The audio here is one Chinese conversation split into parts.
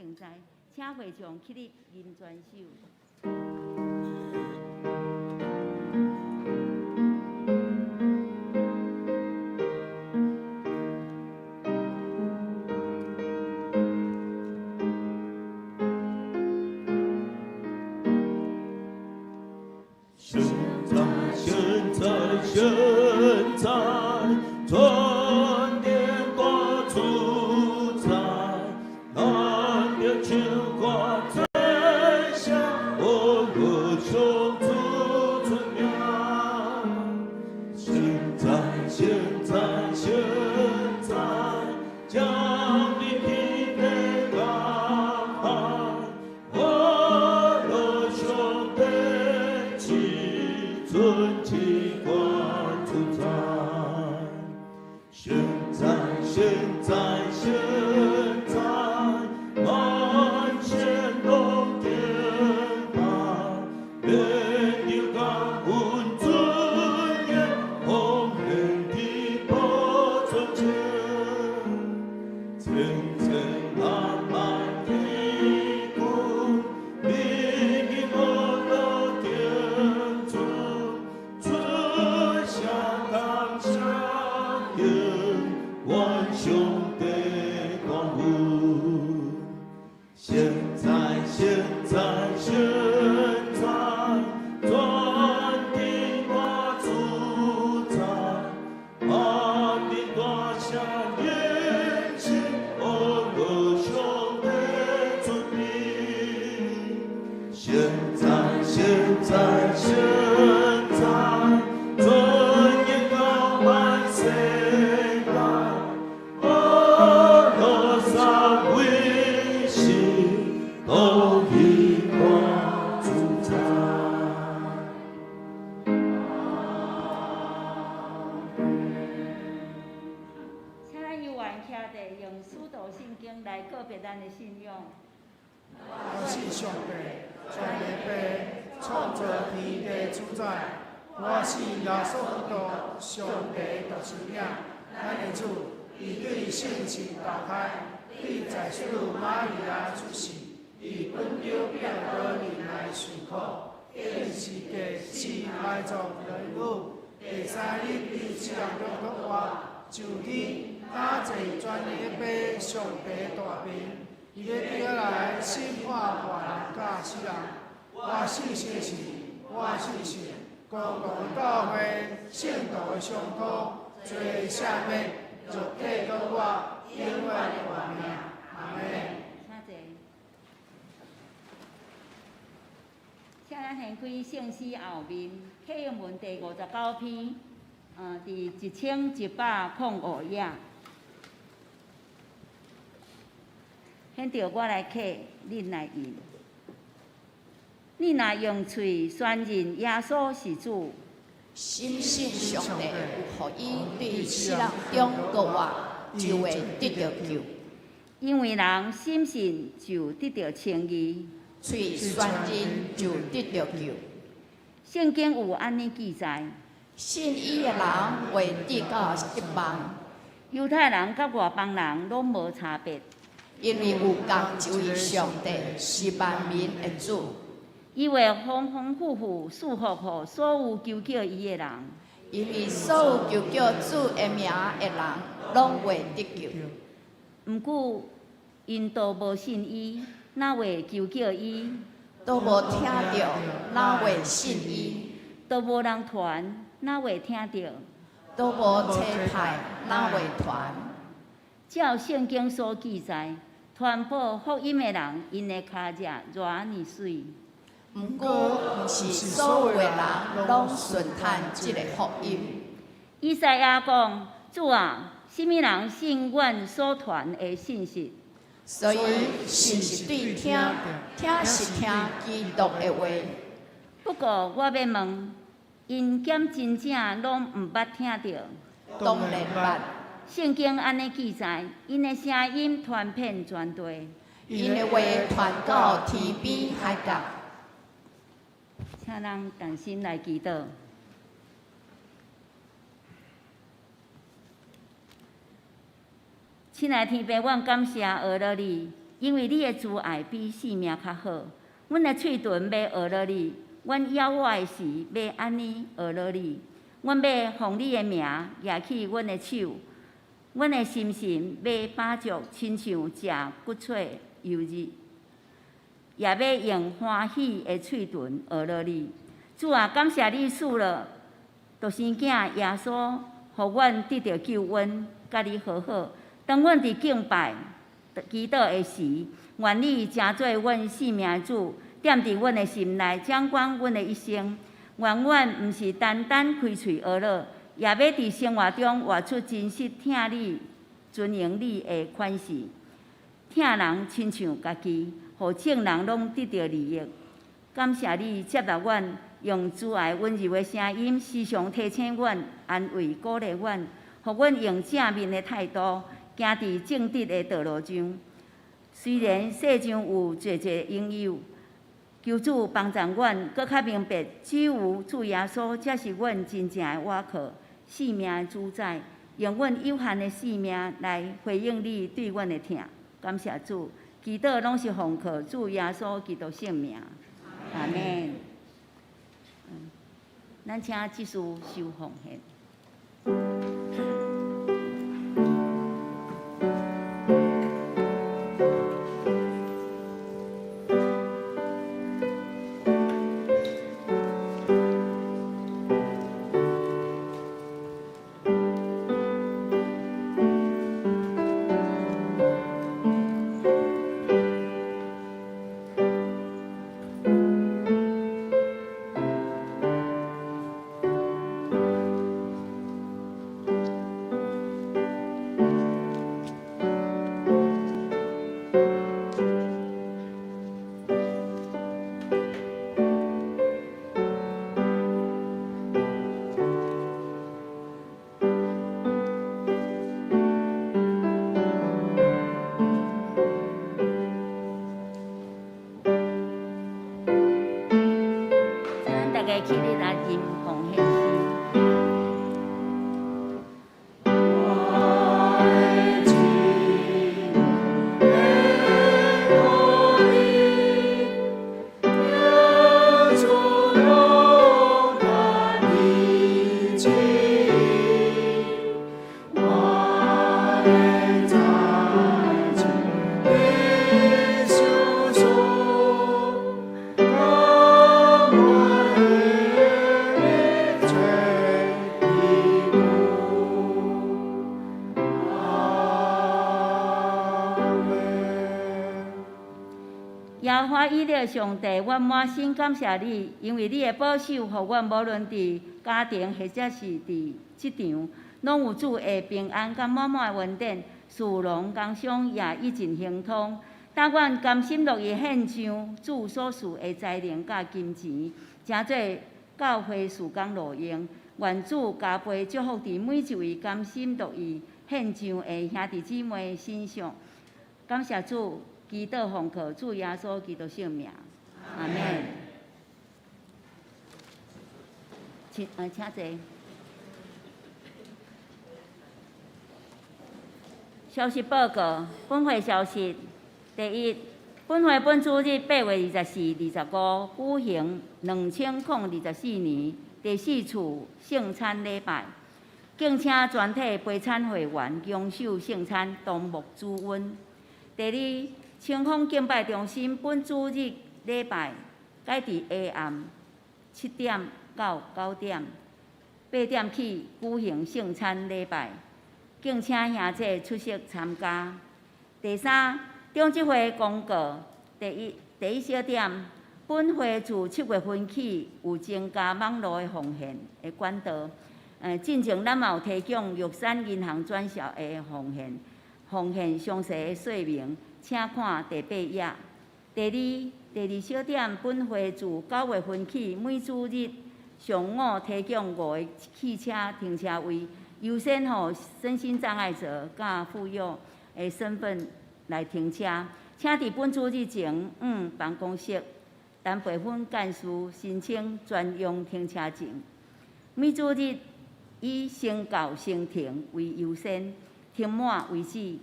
成才，请会场起立吟全首。现在，春天过出彩，蓝天秋花在下，我歌声出春苗。现在，将你披给高海，我的兄弟齐尊齐观出彩。现在，满线龙天白，连天高温尊严，红莲的波春秋，层蓝漫天空，明明我的天尊，春夏康相迎，万兄弟光武。现在，专地挂出彩，安定挂下年轻，我的兄弟出兵。现在，尊严高满世界，我罗山维系都一光出彩。请咱游玩徛地，用使徒圣经来告别咱的信仰。我是上帝，全能爸，创造天地主宰。我是耶稣基督，上帝独生子，咱的主，伊对圣情投胎，对在水女玛利亚出世，伊本着变多人来受苦，应是第四埋葬人物，第三日伊自然中国活，上天打坐专业爸上帝大病。伊要回来审判活人甲死人，我信是，公共教会圣道的相通，最赦免，肉体跟我永远活命。阿门。请咱掀开圣诗后面启用文第59篇，第1105页。显着我来启，恁来吟。你若用嘴宣认耶稣是主，深信上帝有予伊对世人中国活，就会得到救。因为人深信就得到称义，嘴宣认就得到救。圣经有安尼记载：信伊的人会得到失望，犹太人甲外邦人拢无差别。因为有共一位上帝是万民的主，伊会丰丰富富赐福予所有求叫伊的人。因为所有求叫主的名的人，拢会得救。毋过，因都无信伊，哪会求叫伊？都无听到，哪会信伊？都无人传，哪会听到？都无车牌，哪会传？照圣经所记载，传播福音的人，因的脚迹偌尔水。毋过，毋是所有的人拢顺探即个福音。以赛亚讲：“主啊，什么人信阮所传的信息？”所以，信是对听，听是听基督的话。不过，我要问，因检真正拢毋捌听到？当然捌。圣经安尼记载，因的声音传遍全地，因的话传到天边海角。请咱同心来祈祷。亲爱的天父，阮感谢学了你，因为你的慈爱比性命较好。阮的喙唇要学了你，阮咬我的时要安尼学了你。阮要奉你的名举起阮的手，阮的心神要把足，亲像食骨脆油日，也要用欢喜的喙唇学了你。主啊，感谢你赐了独生囝耶稣，互阮得到救恩，甲你和好。当阮伫敬拜、祈祷的时，愿你成做阮生命的主，踮伫阮的心内，掌管阮的一生。愿阮毋是单单开喙学了，也要伫生活中活出真实听你、尊荣你的款式。听人亲像家己，互众人拢得到利益。感谢你接纳阮，用慈爱温柔的声音，时常提醒阮、安慰、鼓励阮，互阮用正面的态度，行伫正直的道路上。虽然世上有侪侪应有，求主帮助阮，搁较明白，只有主耶稣才是阮真正的倚靠、生命的主宰。用阮有限的生命来回应你对阮的疼。感谢主，祈祷拢是奉靠主耶稣基督圣名。阿门。咱请祭司收奉献。起立来吟奉献诗。耶和华以勒上帝，我满心感谢你，因为你的保守，互阮无论伫家庭或者是伫职场，拢有主的平安甲满满的恩典，事农工商也一尽亨通。但阮甘心乐意献上主所赐的才能甲金钱，诚做教会事工路用。愿主加倍祝福伫每一位甘心乐意献上的兄弟姊妹身上。感谢主。祈祷奉靠主耶稣基督圣名，阿门。请坐。消息报告：本会消息：第一，本会本主日8月24、25举行2024年第4次圣餐礼拜，敬请全体陪餐会员拥守圣餐，同沐主恩。第二，清风敬拜中心本主日礼拜改伫下暗7点到9点，8点起举行圣餐礼拜，敬请兄姐出席参加。第三，中执会公告：第一小点，本会自7月份起有增加网络的奉献的管道。进前咱嘛有提供玉山银行转销的奉献详细的说明。请看第8页。第二小点，本会自9月份起，每主日上午提供5个汽车停车位，优先予身心障碍者甲富有的身份来停车。请伫本主日前办公室等培训干事申请专用停车证。每主日以先到先停为优先，停满为止。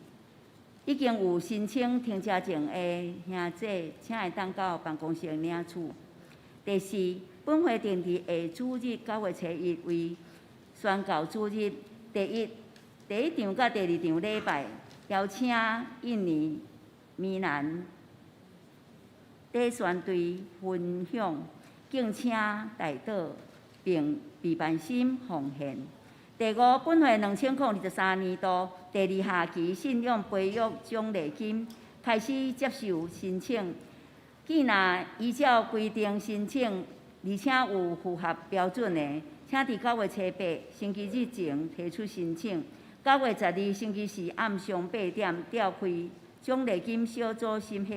已经有申请停车证的兄弟，请会当到办公室领取。第四，本会定伫下主日9月初1为宣教主日第一场甲第二场礼拜，邀请印尼、闽南短宣队分享，敬请代祷并备办心奉献。第五，本会2023年度第2学期信用培育奖励金开始接受申请。既若依照规定申请，而且有符合标准的，请伫9月初8星期日前提出申请。9月12星期四暗上8点召开奖励金小组审核。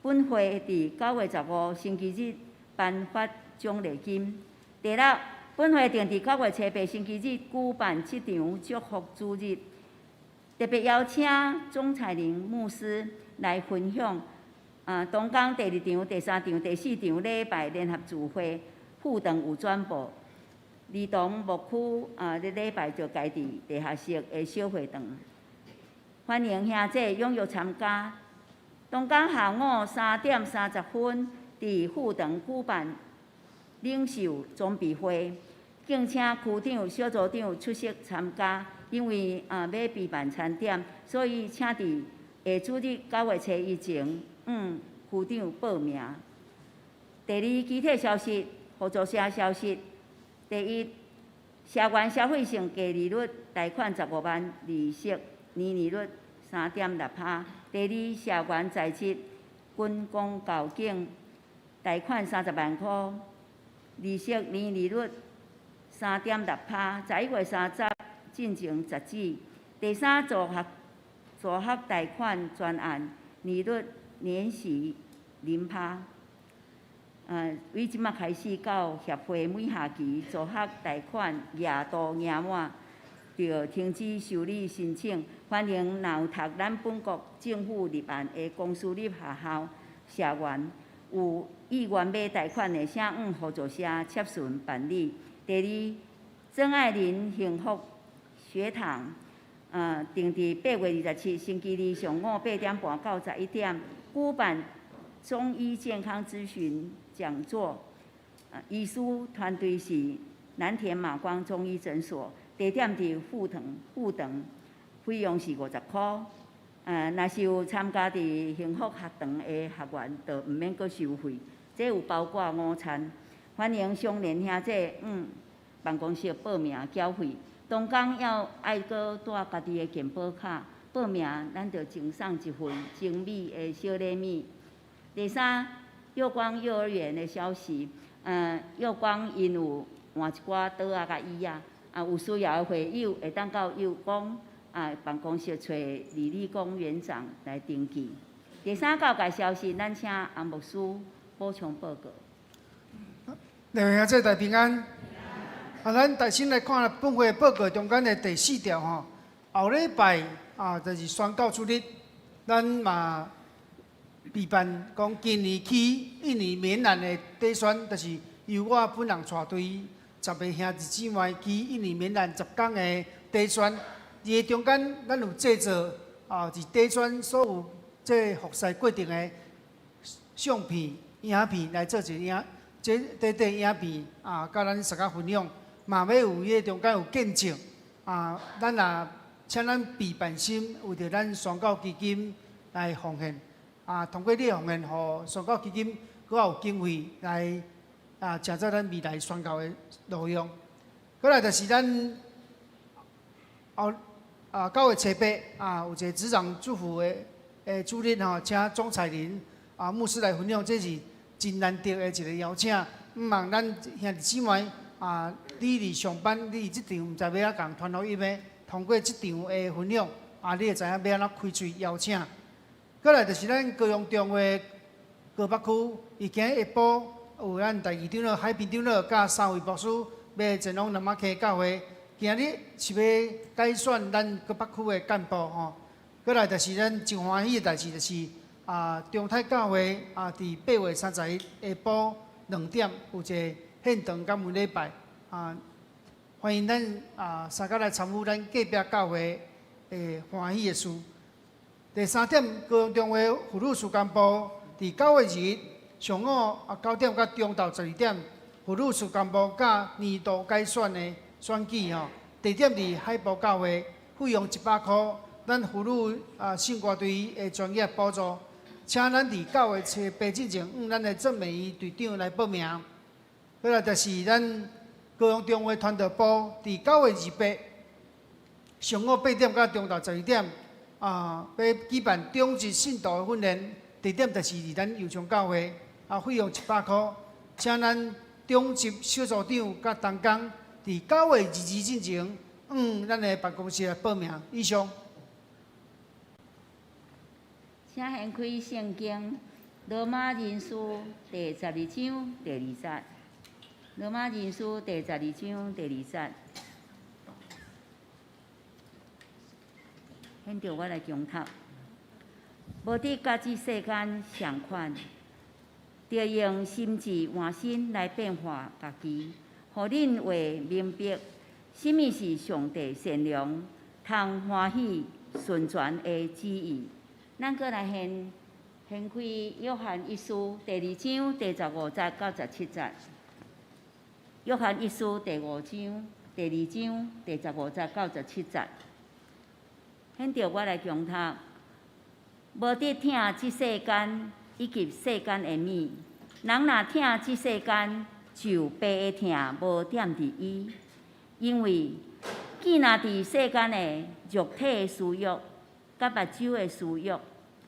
本会伫9月15星期日颁发奖励金。第六，本会定伫9月初8星期日举办7场祝福主日，特别邀请钟彩玲牧师来分享。东港第2场、第3场、第4场礼拜联合聚会，副堂有转播。儿童牧区礼拜就家己地下室的小会堂，欢迎兄弟踊跃参加。东港下午3点30分，伫副堂举办领袖装备会，敬请区长、小组长出席参加。因为要备办餐点，所以请伫下主日9月初1前，区长报名。第二，具体消息、合作社消息。第一，社员消费性价利率贷款15万，利息年利率3.6%。第二，社员在职军公教警贷款30万块，利息年利率3.6%， 11月30进行截止。第三，助学贷款专案，利率年息0%。为即马开始到协会每学期助学贷款额度额满，就停止受理申请。欢迎若有读咱本国政府立案的公私立学校社员，有意愿买贷款的，请合作社切顺办理。第二，曾爱玲幸福学堂，定伫8月27星期二上午8点半到11点，举办中医健康咨询讲座。医师团队是南田马光中医诊所，地点伫富堂，费用是50块。若是有参加伫幸福学堂的学员，就毋免阁收费。这有包括午餐。欢迎相连兄弟办公室报名缴费。东港要爱阁带家己的健保卡报名，咱就赠送一份精美的小礼物。第三，佑光幼儿园的消息，佑光因有换一寡桌仔甲椅仔，有需要的会友会当到佑光办公室找李立功园长来登记。第三教界消息，咱请安牧师补充报告。两位兄弟大平安。咱先来看本会报告中间的第4条吼，后礼拜就是宣教主日，咱嘛备办讲今年起印尼缅甸的短宣，就是由我本人带队10个兄弟姊妹去印尼缅甸10天的短宣。伊中间咱有制作伫短宣所有这服侍过程的相片、影片来做一个影片甲咱大家分享。嘛要有迄中间有见证咱也请咱备办心为着咱宣教基金来奉献通过你的奉献，互宣教基金搁有经费来成就咱未来宣教的路用。过来就是咱9月初8有一个职场祝福的主日吼，请钟彩玲牧师来分享，这是真难得的一个邀请。毋望咱兄弟姊妹你伫上班，你即场毋知要怎共传福音的，通过即场的分享你会知影要安怎开嘴邀请。过来就是咱高雄中的高北区，伊今日下晡有咱第2长老海滨长老甲3位牧师要前往南马溪教会，今日是要改选咱高北区的干部吼。过来就是咱真欢喜的代志，就是中泰教会伫8月31日下晡2点有一个献堂感恩礼拜欢迎咱三个来参与咱隔壁教会欢喜的事。第3点，高雄中华妇女事工部伫9月日上午9点到中昼12点，妇女事工部甲年度改选的选举吼，地点伫海埔教会，费用100块。咱妇女性歌队的专业补助，请咱伫9月初8之前，咱的郑美仪队长来报名。再来就是咱高雄中华传道部伫9月28上午8点到中昼12点，要举办中职信徒的训练，地点就是伫咱油厂教会，费用100块，请咱中职小组长甲同工伫9月22之前，咱的办公室来报名。以上。请掀开圣经罗马人书第12章第2节。罗马人书第12章第2节。现着我来强读。无伫甲即世间相款，着用心智换心来变化家己，互恁会明白，什么是上帝善良、通欢喜、顺全的旨意。咱搁来掀开约翰一书第2章第15节到17节。约翰一书第5章第2章第15节到17节。显着我来强读，无得听即世间以及世间的物，人若听即世间，就白的听无点伫伊，因为既若伫世间的肉体的私欲、甲目睭的私欲、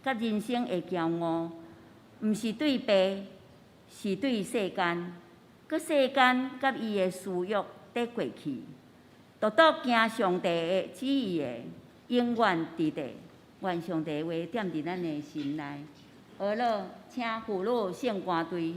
甲人生的骄傲，毋是对爸，是对世间。佮世间甲伊的私欲得过去，独独行上帝的旨意的，永远伫地。愿上帝话点伫咱的心内。而乐，请妇女圣歌队。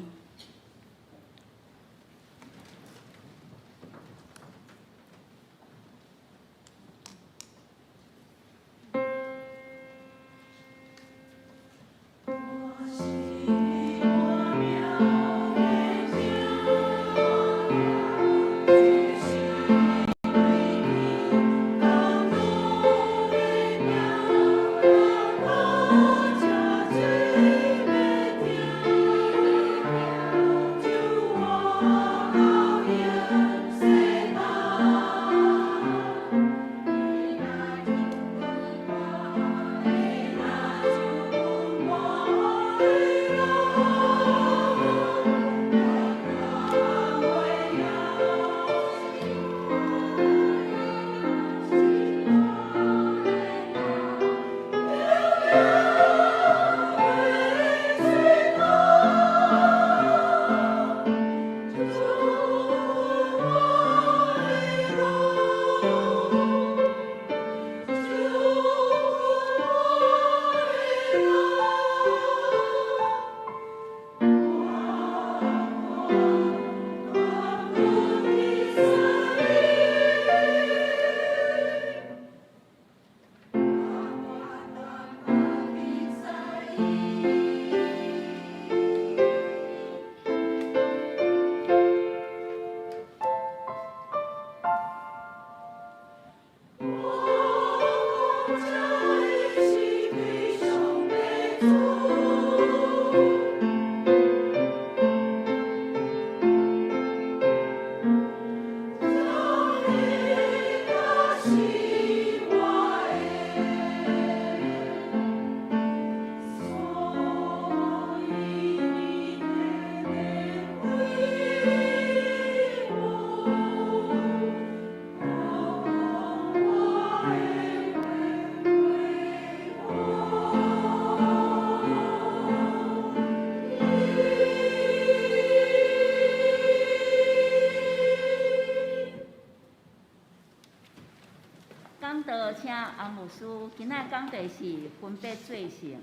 讲道请洪牧师，今仔讲题是分别罪性。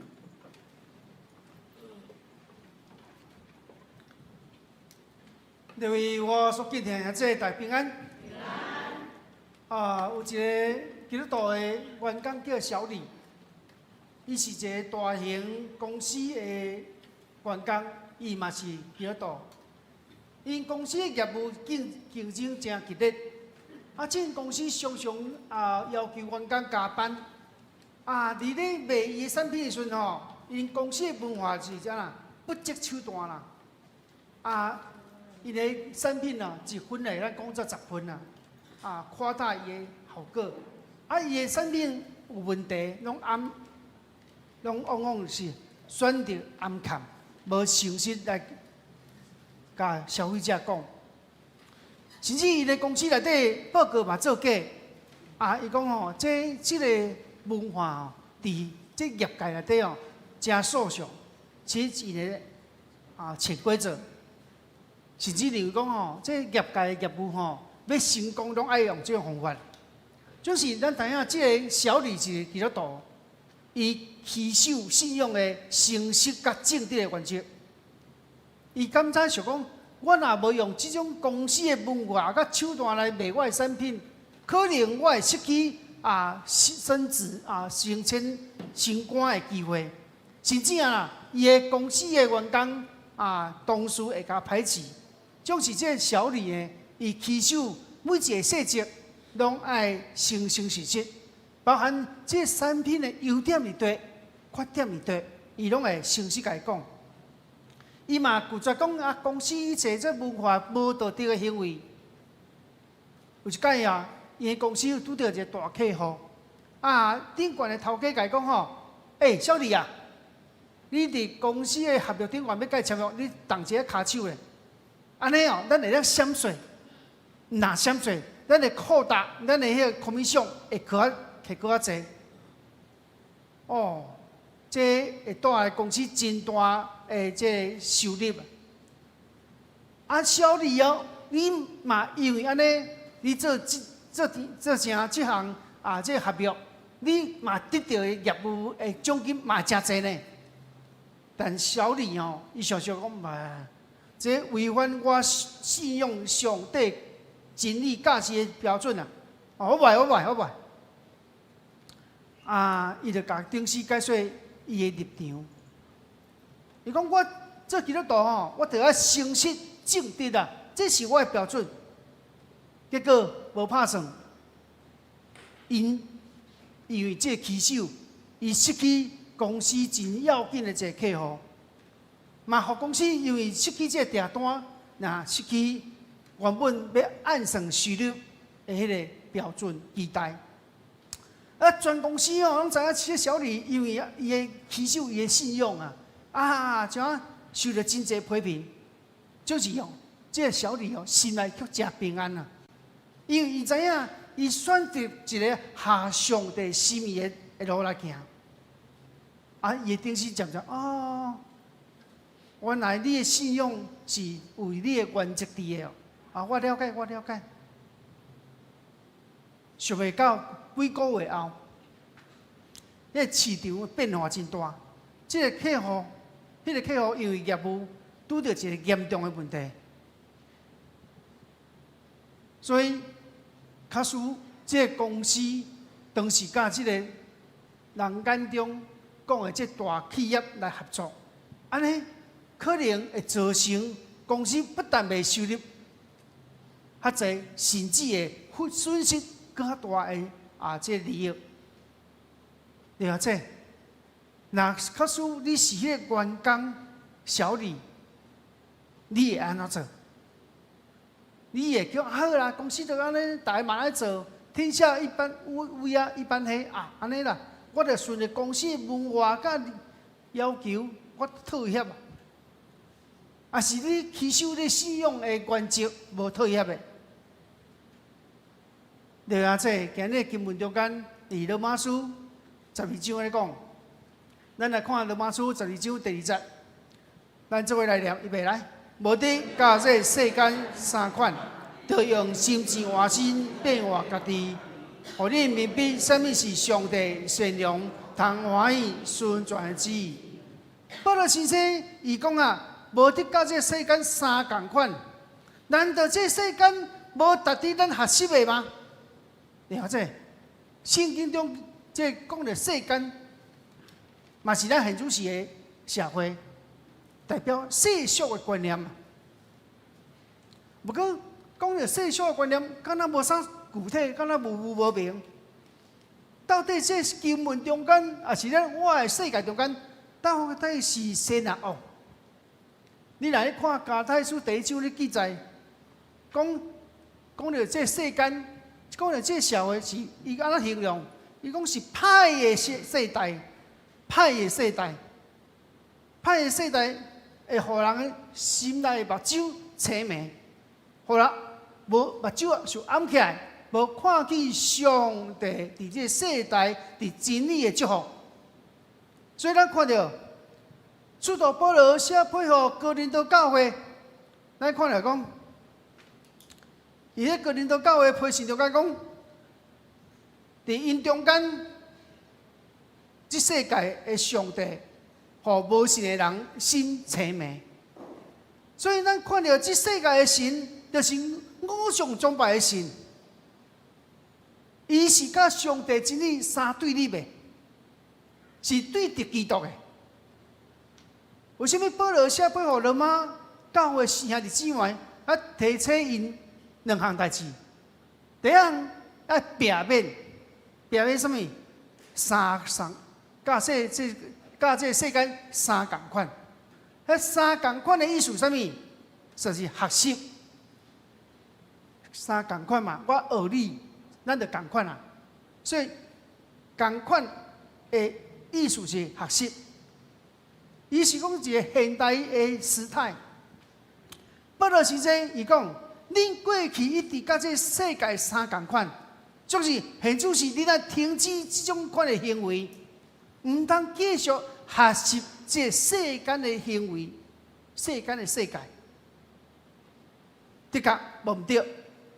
各位我所敬听这大平安。有一个基督徒的员工叫小李，伊是一个大型公司的员工，伊嘛是基督徒。因公司的业务竞争真激烈。这公司常常要求员工加班，伫咧卖伊的产品的时阵吼，因公司的文化是啥啦？不择手段啦。伊的产品一分来咱讲做10分啦。夸大伊的效果。伊的产品有问题，拢往往是选择暗藏，无诚实来甲消费者讲。甚至伊的公司内底报告嘛做假。伊讲吼，这个文化伫这业界内底真数上，其实伊个潜规则，甚至例如讲吼，这业界的业务要成功，拢爱用这种方法。就是咱知影，这个小李是基督徒，伊持守信仰的诚实甲正直的原则。伊刚才想讲，我若无用这种公司的文化甲手段来卖我的产品，可能我会失去升职升迁升官的机会，甚至伊的公司的员工同事会甲排斥。就是这小李呢，伊持守每一个细节，拢爱诚实实，包含这产品的优点伫对，缺点伫对，伊拢会诚实甲伊讲。伊嘛拒绝讲公司做这文化无道德的行为。有一摆伊公司拄到一个大客户，顶悬的头家甲伊讲吼，小李你伫公司的合约顶悬要甲伊签约，你动一下骹手咧。安尼咱会当闪水，若闪水，咱的扩大，咱的迄个 commission 会搁较济。这会带来公司真大的这收入。小李你嘛因为安尼，你做这项这合约，你嘛得到的业务的奖金嘛真济呢。但小李伊常常讲嘛。这违反我信用上帝真理价值的标准我袂。伊就甲董事解说伊的立场。伊讲我做基督徒我着要诚实正直这是我的标准。结果无拍算，因为这起手，伊失去公司真要紧的一个客户。嘛，互公司因为失去这订单，失去原本要按算收入的迄个标准期待。全公司拢知影这小李因为伊的起手伊的信用像受到真侪批评，就是这小李心内却真平安因为伊知影伊选择一个下上帝心意的路来行。伊的董事渐渐原来你的信用是为你的原则伫的我了解。想袂到几个月后，迄市场变化真大。迄个客户因为业务拄到一个严重的问题，所以卡使这个公司当时甲这个人眼中讲的这大企业来合作，安尼。可能会造成公司不但袂收入较济，甚至会损失更较大的这利益。了解？若假使你是迄个员工小李，你会安怎做？你会叫好啦，公司就安尼，大家嘛来做，天下一般乌鸦一般黑安尼啦。我着顺着公司文化甲要求，我妥协。是你持守你信用的原则，无妥协的。了解？今日经文中间，罗马书12章咧讲，咱来看罗马书12章第2节，咱做伙来念，预备来。无得教这世间三款，要用心智换心变化家己，互你明白什么是上帝善良、通欢喜、顺全的旨意。保罗先生伊讲无得甲这世间三共款，难道这世间无达到咱合适的吗？了解？圣经中这讲的世间，嘛是咱现主时的社会，代表世俗的观念。不过讲的世俗的观念，敢若无啥具体，敢若模糊无明。到底这经文中间，也是咱我的世界中间，到底是善啊恶？你来看加太书第1章的记载，讲到这世间，讲到这社会是伊安怎形容？伊讲是歹的世代，歹的世代，歹的世代会互人心内目睭青迷，互人无目睭就暗起来。无看见上帝伫这世代伫真理的祝福，所以咱看到使徒保罗写配合哥林多教会，咱看到讲，伊咧哥林多教会批信中间讲，伫因中间，这世界的上帝，互无信的人心青迷。所以咱看到这世界的神，就是偶像崇拜的神。伊是甲上帝真理相对立的，是对敌基督的。为什么保罗写配合罗马教会兄弟姊妹啊提醒因两项代志？第一项要避免什么？甲这世间三共款。迄三共款的意思什么？就是学习。三共款嘛，我学你。咱就共款啊，所以共款的意思是学习，伊是讲一个现代的时态。保罗先生伊讲，恁过去一直甲这世界相共款，就是现就是你若停止这种款的行为，唔通继续学习这世间的行为，世间的世界，的确无唔对。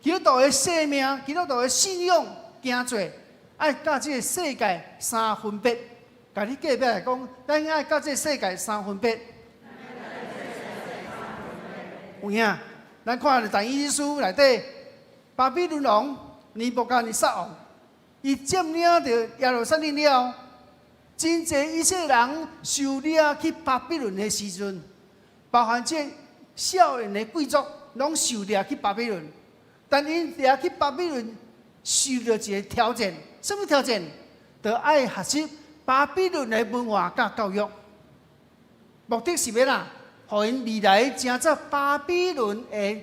基督徒的生命，基督徒的信仰，行做爱甲这个世界三分别。甲你隔壁来讲，咱爱甲这个世界三分别。有影，咱看但以理书内底，巴比伦王尼布甲尼撒王，伊占领着耶路撒冷了，真侪以色列人受掠去巴比伦的时阵，包含这少年的贵族，拢受掠去巴比伦。但因掠去巴比伦，受到一个挑战，什么挑战？就爱学习巴比伦的文化甲教育，目的是要哪？互因未来承接巴比伦的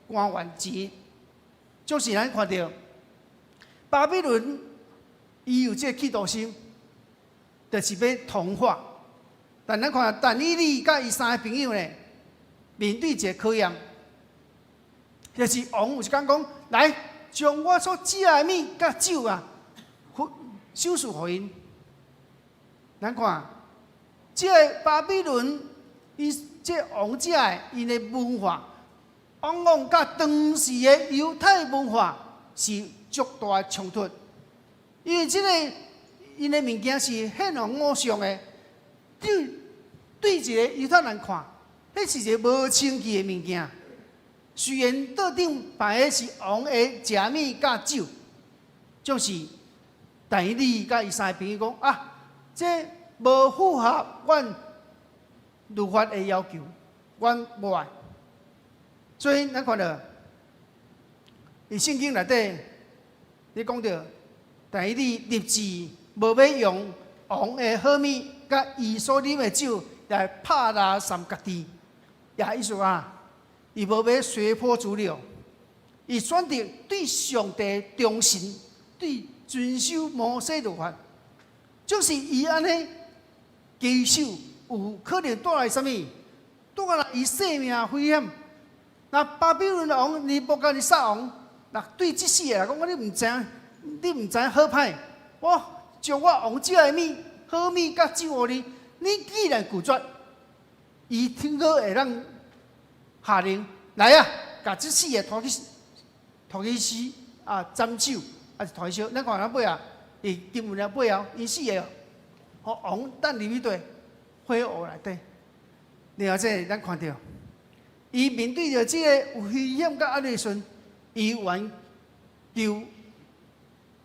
官员职。就是咱看到巴比伦，伊有这个企图心，就是要同化。但咱看但以理甲伊三个朋友呢，面对一个考验。就是王有一讲讲，来将我所寄来的米甲酒啊，收束互因。咱看，这个巴比伦，伊这王者的因的文化，往往甲当时的犹太文化是足大的冲突。因为这个因的物件是献予偶像的，对一个犹太人看，迄是一个无清气的物件。虽然桌顶摆的是王的食米甲酒，就是但以理甲伊三个朋友讲啊，这无符合阮律法的要求，阮无爱。所以咱看到，伊圣经内底，你讲到但以理立志无要用王的好米甲伊所啉的酒来拍打三家己，也意思啊。伊无要随波逐流，伊选择对上帝忠心，对遵守摩西律法，就是伊安尼坚守，有可能带来什么？带来伊生命危险。那巴比伦王尼布甲尼撒王，那对这世个来讲，你唔知好歹，我将我王者的米、好米甲酒互你，你既然拒绝，伊听好会让。下令来啊！把这四个拖去死啊！斩首啊！是拖去烧。咱看咱尾啊，伊经文了背后，伊四个互王等入去底火湖内底。然后这咱看到，伊面对着这个有危险甲压力时，伊愿求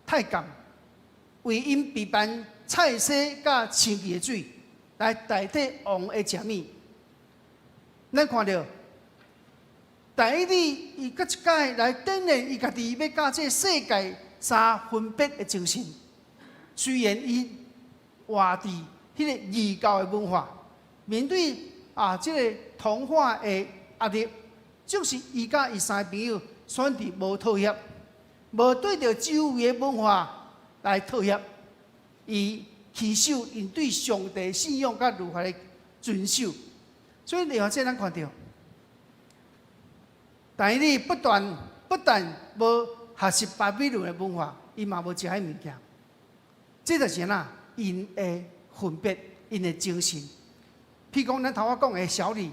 太监为因备办菜色甲清气的水，来代替王的食米。咱看到。但以理伊搁一摆来展现伊家己要甲这世界三分别的精神，虽然伊活伫迄个异教的文化，面对即个同化的压力，就是伊甲伊三个朋友选择无妥协，无对着周围的文化来妥协，伊持守因对上帝信仰甲如何的遵守。所以另外这咱看到，但以理不但无学习巴比伦的文化，伊嘛无食迄物件。这就是因的分别，因的精神。譬如讲，咱头仔讲的小李，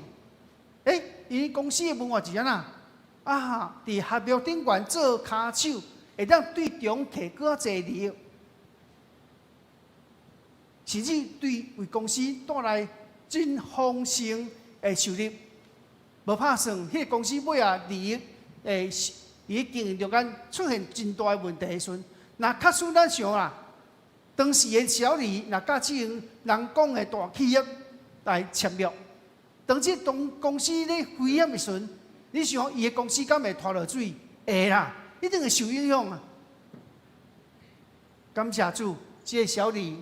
因公司的文化是伫合约顶悬做骹手，会当对中摕更侪利益，甚至对为公司带来真丰盛的收入。无拍算，迄个公司尾利益伊经营中间出现真大的问题的时阵，若确实咱想当时的小李若甲即种人讲的大企业来签约，当即公司咧危险的时阵，你想伊的公司敢会拖落水？会啦，一定会受影响啊！感谢主，即个小李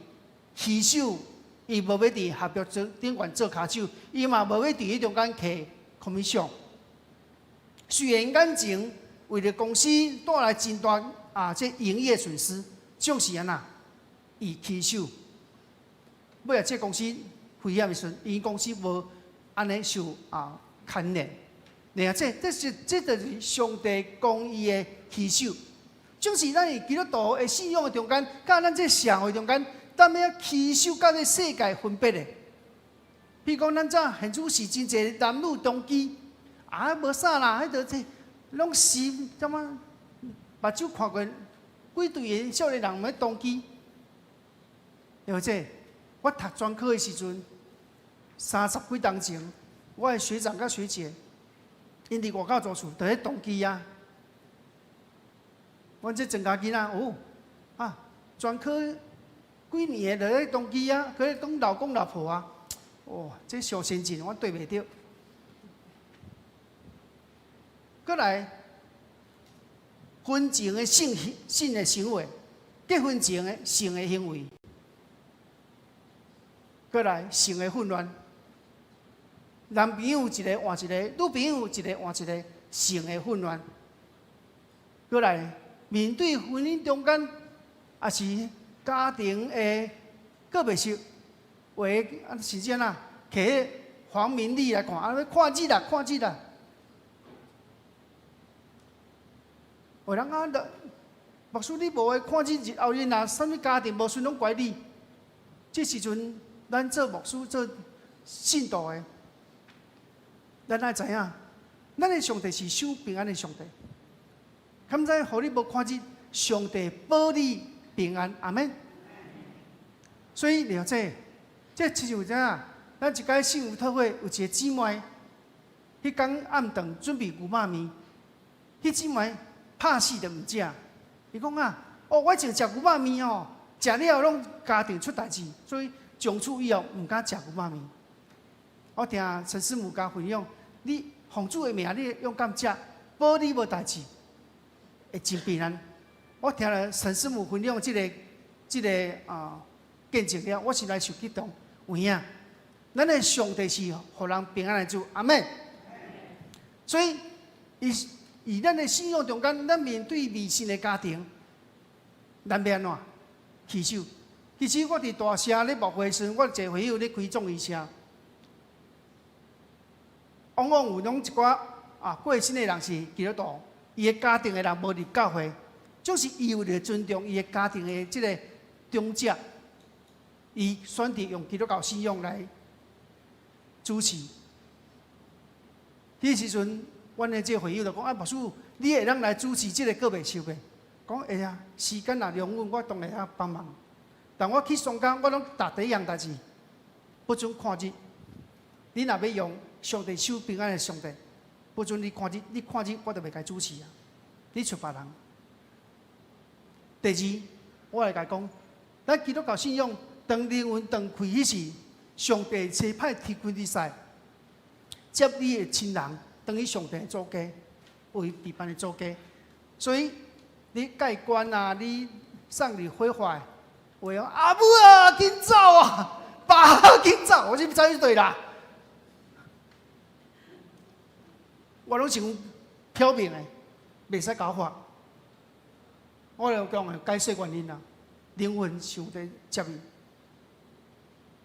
持守，伊无要伫合约顶悬做骹手，伊嘛无要伫迄中间摕commission。虽然眼前为了公司带来真大这营业损失，总是伊持守。尾这公司危险的时阵，因公司无安尼受牵连。然后这就是上帝公义的持守。总是咱基督徒的信仰的中间，甲咱这社会中间，咱要持守甲这世界分别的。譬如讲，咱早现主是真侪男女同居，无啥啦，迄个拢是怎么目睭看过几对的少年人要同居。或者我读专科的时阵，30几年前，我的学长甲学姐，因伫外口做事，就咧同居啊。阮这庄家囡仔专科几年的就咧同居啊，佮咧讲老公老婆啊，这小先进，我对袂着。过来，婚前的性的行为，结婚前的性的行为。过来，性的混乱，男朋友一个换一个，女朋友一个换一个，性的混乱。过来，面对婚姻中间，也是家庭的个别性，甚至摕黄明理来看，看日啦，看日啦。有人牧师你无看日后日啥物家庭无顺拢怪你，这时阵。咱做牧师、做信徒的，咱爱知影，咱的上帝是守平安的上帝。敢知，互你无看日，上帝保你平安，阿门。所以了解，这亲像咱一届幸福特会有一个姊妹，迄天暗顿准备牛肉面，迄姊妹拍死都毋食。伊讲我就食牛肉面食了拢家庭出代志，所以。从此以后，唔敢食牛肉面。我听陈师母甲分享，你奉主的名，你勇敢食，保你无代志，会真平安。我听了陈师母分享这个见证了，我心内受激动。有影，咱的上帝是互人平安的主，阿门。所以，以咱的信仰中间，咱面对未信的家庭，咱要安怎持守？其实我伫大社咧牧会时，我一个会友咧开葬仪社，往往有拢一寡过身的人是基督徒，伊的家庭的人无入教会，总是伊为了尊重伊的家庭的即个长者，伊选择用基督教信仰来主持。迄时阵，阮的这会友就讲牧师，你会当来主持这个个别修的？讲会啊，时间若容允，我当然会帮忙。但我去松江，我拢答第一样代志，不准看日。你若要用上帝守平安的上帝，不准你看日，你看日我就袂该主持啊。你出别人。第二，我来甲讲，咱基督教信仰当灵魂当开迄时，上帝差派天君之赛，接你的亲人当去上帝的祖家，为地办的祖家。所以你盖棺你送礼毁坏。话讲阿母啊，紧走啊，爸紧走，我就走去对啦。我拢想挑明的，袂使搞法。我就讲的解释原因啦，灵魂上帝接伊。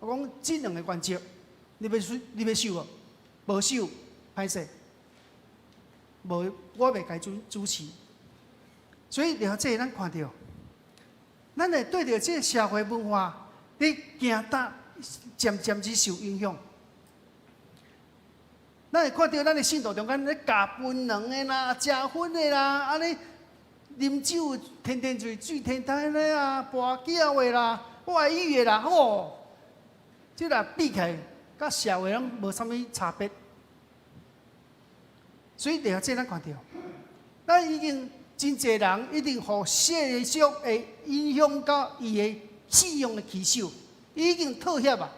我讲这两个原则，你要守无？无守，歹势。无，我袂该主持。所以了解咱看到，咱会对着这个社会文化，你行搭渐渐之受影响。咱会看到咱的信徒中间咧夹槟榔的啦、食薰的啦，安尼啉酒天天醉天天的啊，跋筊的啦、外遇的啦，即个比起来，甲社会拢无啥物差别。所以了解咱看到，咱已经真侪人一定互世俗会影响到伊的信仰的起手，已经妥协啊。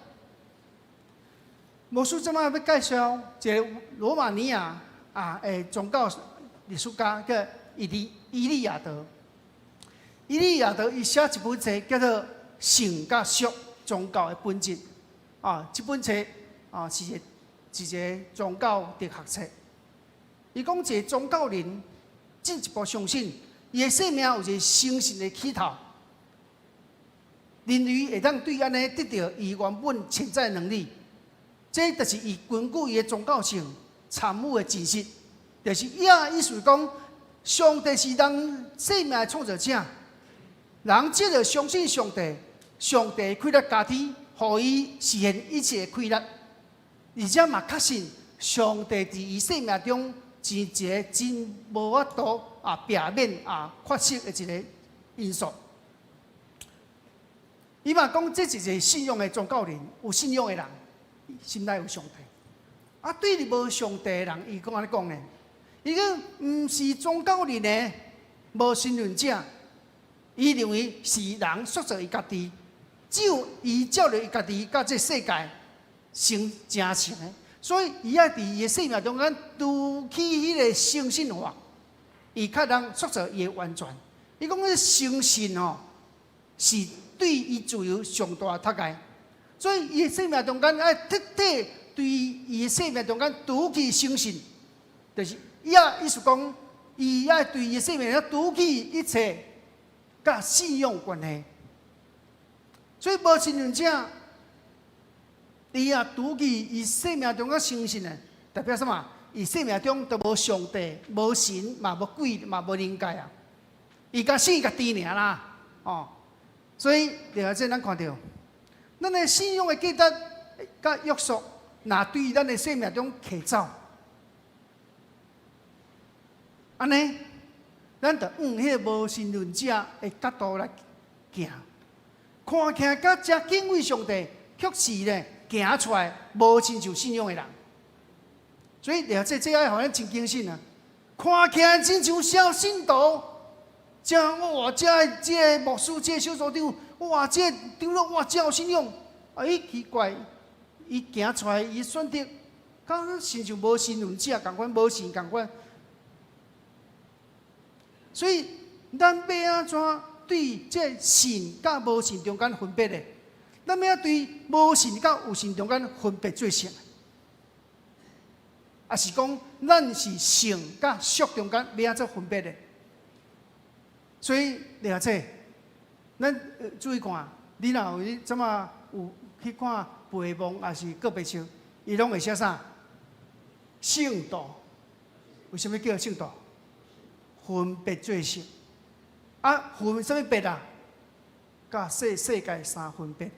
牧师即摆要介绍一个罗马尼亚的宗教历史家叫伊利亚德。伊利亚德伊写一本册叫做《性甲俗宗教的本质》这本册是一个宗教哲学册。伊讲一个宗教人进一步相信，伊的生命有一个神圣的起头，人类会当对安尼得到伊原本存在的能力。这就是伊根据伊的宗教性参悟的真实，就是意思讲，上帝是人生命的创造者，人只要相信上帝，上帝规律家己，互伊实现一切的规律，而且嘛确信上帝伫伊生命中是一个真无法度避免缺失的一个因素。伊嘛讲，这是一个信仰的宗教人，有信仰的人。心内有上帝，对你无上帝的人，伊讲安尼讲呢？伊讲毋是宗教人呢，无信论者，伊认为是人塑造伊家己，只有伊照着伊家己甲这世界成正成的，所以伊爱伫伊的生命中间拄起迄个诚信化，伊较能塑造伊的完全。伊讲迄诚信是对伊自由上大的脱解。所以，伊生命中间爱彻底对伊生命中间拄起诚信，就是意思讲，伊爱对伊生命中拄起一切甲信仰关系。所以，无信任者，伊拄起伊生命中间诚信的，代表什么？伊生命中都无上帝、无神、嘛无鬼、嘛无灵界啊！伊甲信家己尔啦，所以了解咱看到。咱的信仰的价值甲约束，若对咱的生命中揢走，安尼，咱就迄个无信论者的角度来行，看起来甲遮敬畏上帝，却是咧行出来无亲像信仰的人。所以了解这爱互咱真谨慎啊！看起来真像小信徒，这牧师、这小组长。哇！这长老哇，真有信仰。奇怪，伊行出来，伊选择，敢亲像无信论者共款，无信共款。所以，咱要安怎对这信甲无信中间分别的？咱要对无信甲有信中间分别做啥？也是讲，咱是信甲俗中间要安怎分别的？所以了解。咱注意看，你若有怎么有去看培梦，还是个别书，伊拢会写啥？圣道，为什么叫圣道？分别做圣，分什么别啊？甲世界三分别。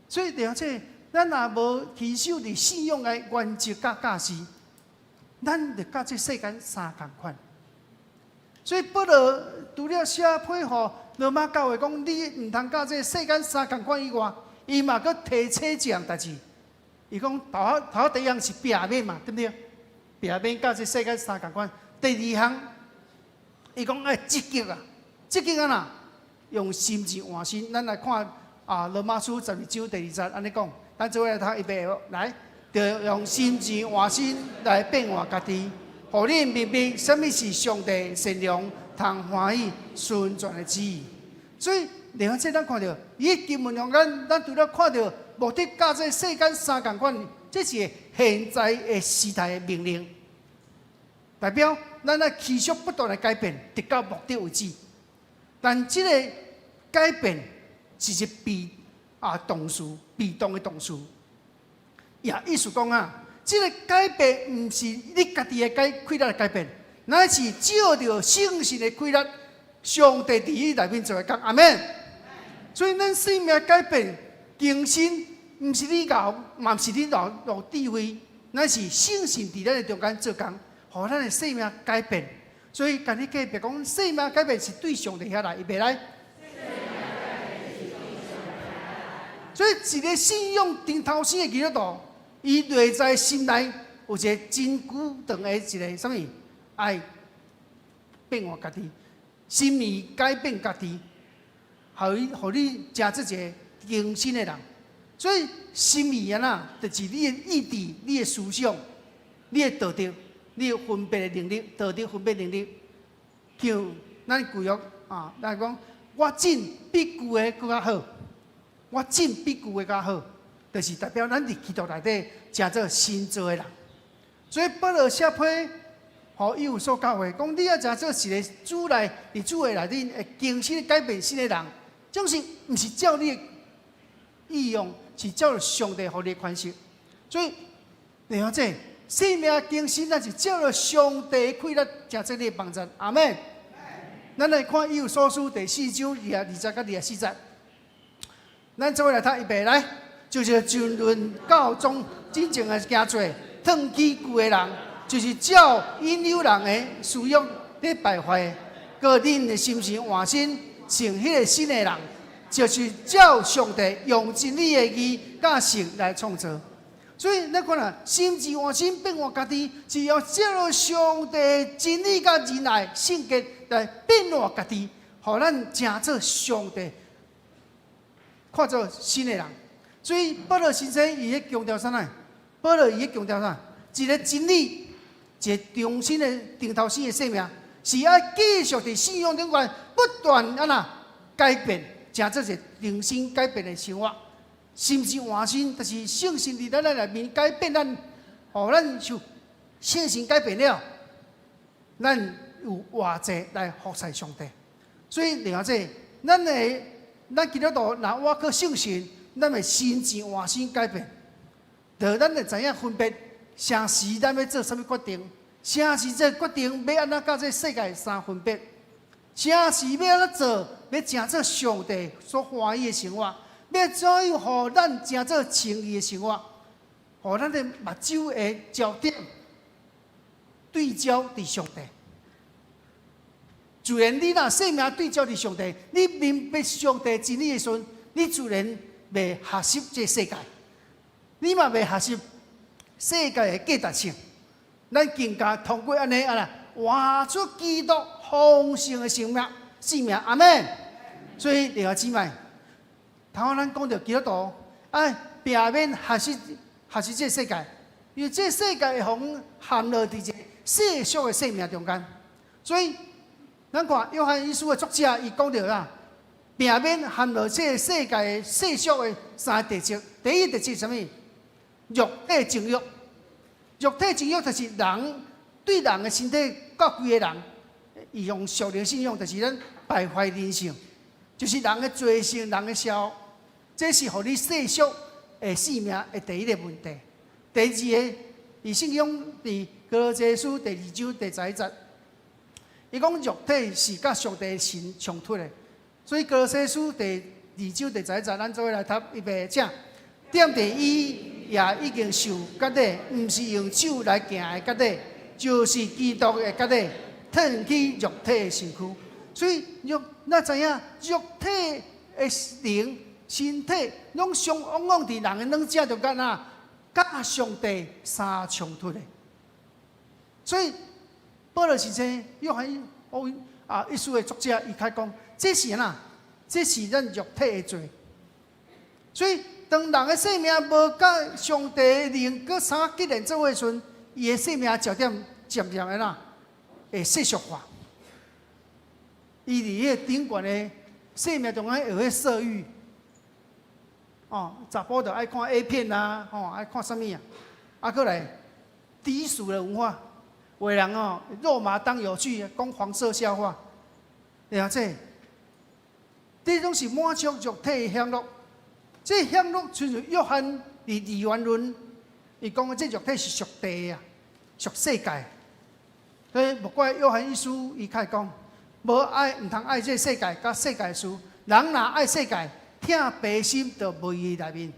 所以了解，咱若无持守伫信仰的原则甲价值，咱就甲这世间三共款。所以保罗除了写配合。罗马教会讲，你毋通甲这世间三共款以外，伊嘛阁提醒一样代志。伊讲头第一项是避免嘛，对不对？避免甲这世间三共款。第二项，伊讲爱积极啊，积极啊呐，用心志换心。咱来看罗马书12章第20节，安尼讲，咱做来读预备来，就用心志换心来变换家己，互你明白什么是上帝善良。通欢喜顺转的旨意，所以然后这咱看到，伊经文中咱除了看到目的甲这世间三共款，这是现在的时代的命令，代表咱的持续不断的改变，直到目的为止。但这个改变是一被动词，被动的动词，也意思讲啊，这个改变不是你家己的规律的改变，乃是照着圣神的规律，上帝伫伊内面做的工。阿门。所以咱生命改变更新，不是你搞，嘛不是你老智慧，乃是圣神伫咱的中间做工，互咱的生命改变。所以，甲你隔壁讲，生命改变是对上帝遐来，预备来。所以，一个信仰顶头生的基督徒，伊内在心内有一个真久长的一个什么爱变化家己，心意改变家己，互你成做一个更新的人。所以，心意就是你的意志、你的思想、你的道德。你有分别的能力，道德分别能力，像咱旧约咱讲，我进比旧的更较好，我进比旧的较好，就是代表咱伫基督内底成做新造的人。所以保罗写批，互以弗所教会讲，你要成做是个主内伫主的内底会更新改变新的人，总是毋是照你的意用，是照上帝互你的款式。所以，你看这。生命更新，咱是照着上帝的规律，成做你的帮助。阿门。咱来看以弗所书第4章20到24节。咱做伙来读预备来，就是尽论教中真正的行做，脱去旧的人，就是照引诱人的私欲咧败坏的，个恁的心神换新，成迄个新的人，就是照上帝用真理的义甲性来创造。所以，咱看啦，心智换新变换家己，只要照着上帝真理甲仁爱性格来变换家己，互咱成做上帝看做新的人。所以，保罗先生伊咧强调啥呢？保罗伊咧强调啥？一个真理，一个重新的顶头新的生命，是要继续伫信仰顶端不断改变，成做一个重新改变的生活。心智换新，就是圣神伫咱内面改变咱，互咱受圣神改变了，咱有活者来服侍上帝。所以，了解咱基督徒若我靠圣神，咱的心智换新改变，就咱会知影分别啥时咱要做啥物决定，啥时这决定要安怎甲这世界相分别，啥时要安怎做，要成做上帝所欢喜的生活。要怎样互咱成做称义的生活？互咱的目睭的焦点对焦伫上帝。自然，你若生命对焦伫上帝，你明白上帝真理的时阵，你自然袂学习这世界，你嘛袂学习世界的价值性。咱更加通过安尼活出基督丰盛的生命。阿门。所以，弟兄姊妹。头咱讲到基督徒，避免学习这世界，因为这世界会互陷落伫一个世俗的生命中间。所以，咱看约翰一书的作者，伊讲到避免陷落这世界的世俗的三个特质。第一特质是啥物？肉体情欲。肉体情欲就是人对人的身体各规个人，伊用属灵信仰，就是咱败坏人性，就是人的罪性、人的消。这是互你世俗的生命的第一个问题。第二个，伊圣经伫哥罗西书第2章第11节，伊讲肉体是甲上帝神冲突的，所以哥罗西书第2章第11节，咱做伙来读预备请。点第一也已经受割礼，毋是用手来行的割礼，就是基督的割礼，脱去肉体的身躯。所以咱知影肉体的灵。身体拢相往往伫人的两者中间甲上帝相冲突的。所以保罗先生约翰一书的作者，伊开讲，这是咱肉体的罪。所以当人的生命无甲上帝的灵佮相结连做伙时阵，伊的生命焦点渐渐的会世俗化。伊伫迄顶悬的生命中间会色欲，哦，查甫就爱看 A 片啊，哦，爱看什么啊？啊，过来低俗的文化，有的人哦肉麻当有趣，讲黄色笑话，了解？这种是满足肉体的享乐。这享乐亲像约翰伫二元论，伊讲的这肉体是属地啊，属世界。所以莫怪约翰一书伊开讲，无爱唔通爱这世界，甲世界事。人若爱世界，疼爸心就无伊内面。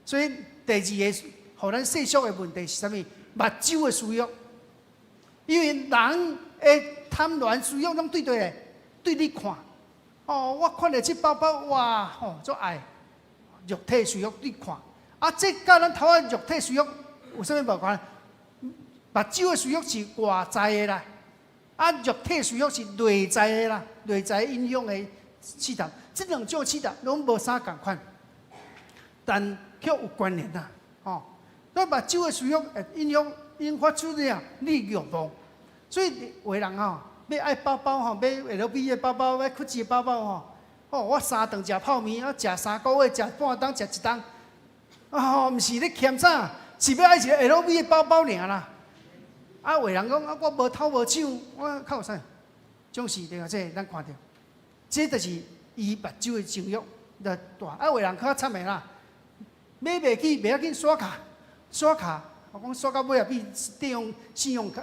所以第二个，互咱世俗的问题是啥物？目睭的需要，因为人的贪婪需要拢对你看。哦，我看到这包包，哇，吼，足爱。肉体需要你看，啊，这甲咱头仔肉体需要有啥物无关？目睭的需要是外在的啦，啊，肉体需要是内在的啦，内在影响的试探，这两种试探拢无啥共款，但却有关联啦，吼。所以目睭的需要会引发出了你欲望，所以有的人吼要爱包包吼，买 LV 的包包，买 GUCCI 的包包吼。哦，我3顿食泡面，啊，食3个月，食半顿，食1顿，啊，毋是咧欠啥，是要爱一个 LV 的包包尔啦。啊，有人讲啊，我无头无手，我靠啥？种事对啊，这咱看到，这就是伊目睭的情欲就大。啊，有人较惨的啦，买袂起，袂要紧刷卡，我讲刷到尾也比信用卡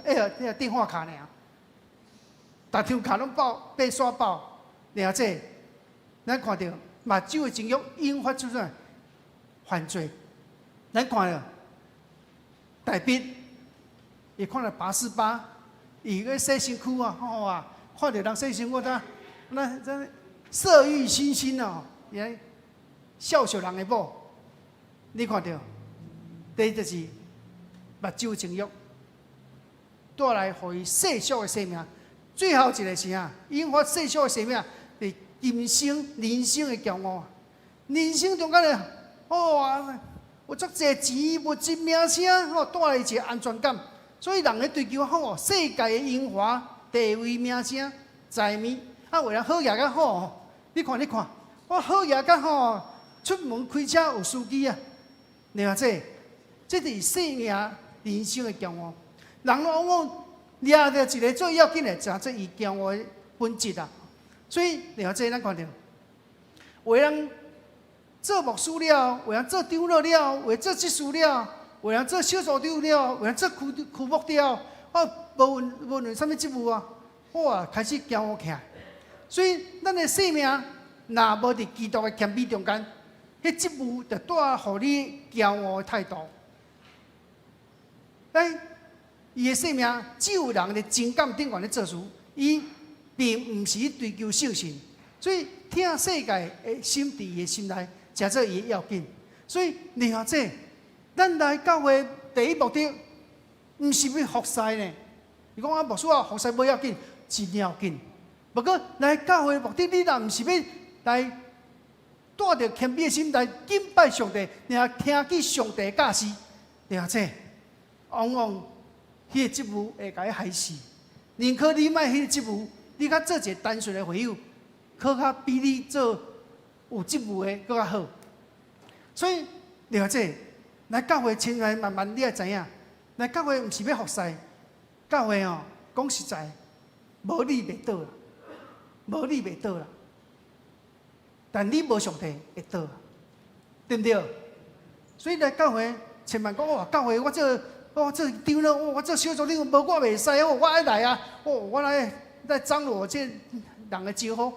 电话卡尔，逐张卡拢被刷爆，了这。咱看到目睭的情欲引发出啥犯罪？咱看到大笔，伊看到848，伊个洗身躯啊，吼啊，看到人洗身躯，那色欲熏心哦，也笑人的某，你看到，第就是目睭情欲，带来互伊世俗的生命。最后一个是啥？引发世俗的生命。人生的骄傲，人生中间咧，哦，有足侪钱、物质、名声，吼，带来一个安全感。所以人咧追求好世界的荣华、地位、名声、财面，啊，为了好业较好，你看，我好业较好，出门开车有司机啊，了解？这是生命人生的骄傲。人往往抓着一个最要紧的，就是这伊骄傲的本质啊。所以，了解咱看到，有人做牧师了，有人做长老了，有人做执事了，有人做小组长了，有人做区牧了，无论什么职务啊，哇，开始骄傲起来。所以，咱的生命若无伫基督的谦卑中间，迄职务就带互你骄傲的态度。伊的生命只有人的情感顶悬咧做事，伊。并毋是追求圣性，所以听世界的心伫伊的心内，才做伊的要紧。所以了解，咱来教会第一目的，毋是要服侍呢。你讲牧师啊，服侍不要紧，真要紧。不过来教会的目的，你若毋是要来带着谦卑的心来敬拜上帝，然后听见上帝的教示，了解，往往迄个职务会甲伊害死。宁可你卖迄个职务。你较做一个单纯的会友，可较比你做有职务的更较好。所以了解，来教会千万慢慢你要知影，来教会毋是要服侍，教会哦，讲实在，无你袂倒啦，无你袂倒啦。但你无上帝会倒，对不对？所以来教会千万讲哇，教会我这长老，我这小组长，无我袂使哦，我爱来啊，我来。在张罗这人的招呼，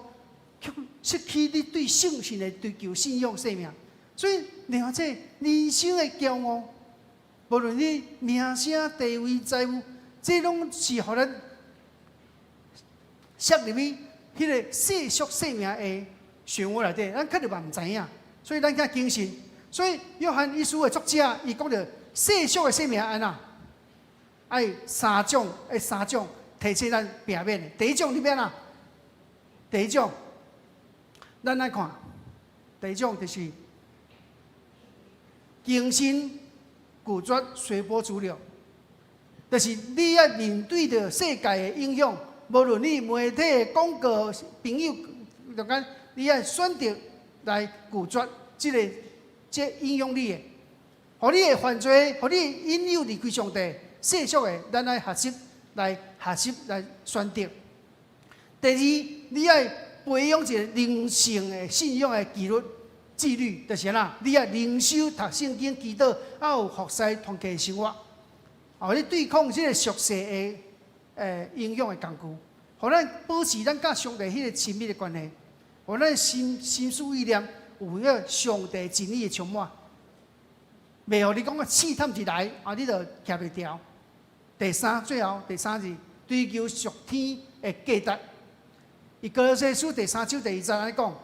失去你对圣性的追求、信仰、生命。所以，了解人生的骄傲，无论你名声、地位、财务，这拢是互咱塞入去迄个世俗生命的漩涡内底，咱肯定嘛毋知影。所以，咱较谨慎。所以，约翰一书的作者，伊讲着世俗的生命安怎？爱三种。提醒咱避免的。第一种里面啊，第一种，咱来看，第一种就是精神拒绝随波逐流，就是你要面对着世界的影响，无论你媒体、广告、朋友中间你要选择来拒绝这影响你的，互你的犯罪，互你引诱离开上帝。世俗的，咱来学习来选择。第二，你要培养一个灵性的信仰的纪律，就是啥？你要灵修、读圣经、祈祷，还有服侍团契生活。你对抗这个俗世的影响的工具，互咱保持咱甲上帝迄个亲密的关系，互咱心思意念有迄上帝真理的充满，袂互你讲试探一来，你就徛袂牢。最后第三是追求属天的价值。以哥罗西书第3章第2节来讲，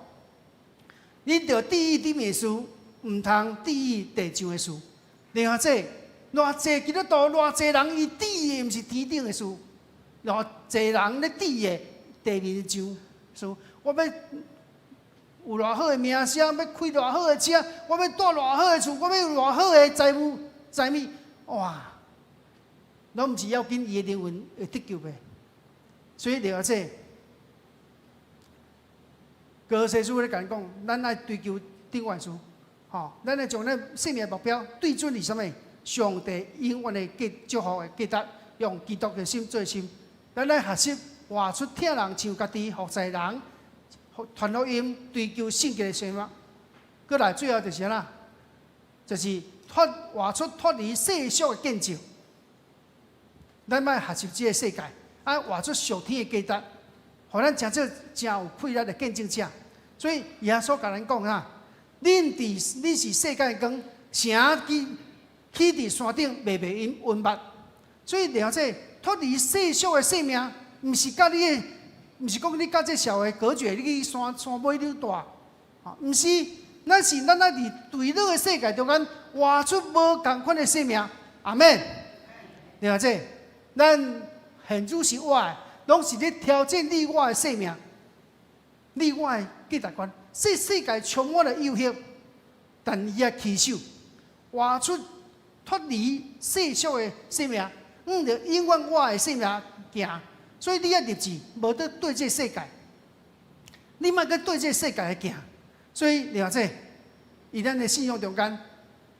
恁着注意顶面事，毋通注意地上的事。另外这偌济基督徒，偌济人伊注意的毋是天顶的事，偌济人咧注意的地面上事。我要有偌好的名声，要开偌好的车，我要住偌好的厝，我要有偌好的财物，哇！拢毋是要紧，伊的灵魂会得救的。所以了解，哥罗西书咧讲，咱爱追求顶万事，咱爱将咱生命的目标对准是啥物？上帝永远的祝福的价值，用基督的心做心。咱爱学习活出听人像家己，服侍人，传福音，追求圣洁的生活。过来最后就是啥啦？就是活出脱离世俗的见证。咱要学习这个世界，活出属天的价值，互咱真有气力的见证者。所以耶稣甲咱讲你是世界的光，城起伫山顶，袂晕密。所以了解脱离世俗的生命，毋是讲你甲这社会隔绝，你去山尾溜大，毋是，咱爱伫对乐的世界中间活出无共款的生命。阿门。了解。咱现主是我的，拢是咧挑战你我的生命，你我的价值观。这世界充满了诱惑，但伊也起手，活出脱离世俗的生命，着永远我的生命行。所以你要立志，无得对这世界，你莫去对这世界行。所以了解，以咱的信仰中间，